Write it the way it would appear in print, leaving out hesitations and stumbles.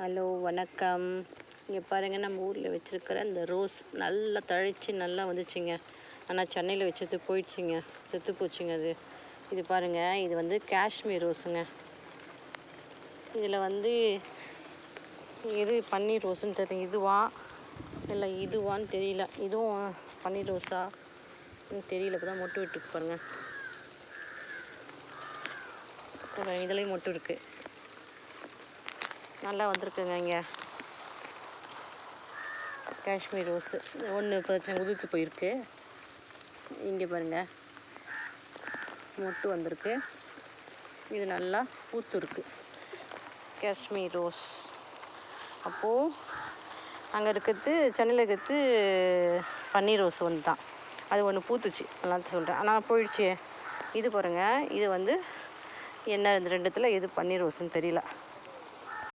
Hello வணக்கம். இங்கே பாருங்கள், நம்ம ஊரில் வச்சுருக்கிற இந்த ரோஸ் நல்லா தழைச்சி நல்லா வந்துச்சுங்க. ஆனால் சென்னையில் வச்சது போயிடுச்சுங்க, செத்து போச்சுங்க அது. இது பாருங்கள், இது வந்து காஷ்மீர் ரோஸுங்க. இதில் வந்து எது பன்னீர் ரோஸுன்னு தெரியல, இதுவா இல்லை இதுவான்னு தெரியல. இதுவும் பன்னீர் ரோஸா தெரியல. இப்போ தான் மொட்டு விட்டுருக்கு பாருங்கள். இதுலேயும் மொட்டு இருக்குது, நல்லா வந்திருக்குங்க. இங்கே காஷ்மீர் ரோஸு ஒன்று பிரச்சனை உதிர்த்து போயிருக்கு. இங்கே பாருங்கள், மொட்டு வந்திருக்கு. இது நல்லா பூத்து இருக்குது காஷ்மீர் ரோஸ். அப்போது அங்கே இருக்கிறது, சென்னையில் இருக்கிறது பன்னீர் ரோஸ் ஒன்று தான். அது ஒன்று பூத்துச்சு, நல்லா சொல்கிறேன், ஆனால் போயிடுச்சு. இது பாருங்கள், இது வந்து என்ன, இந்த ரெண்டுத்தில் எது பன்னீர் ரோஸுன்னு தெரியல.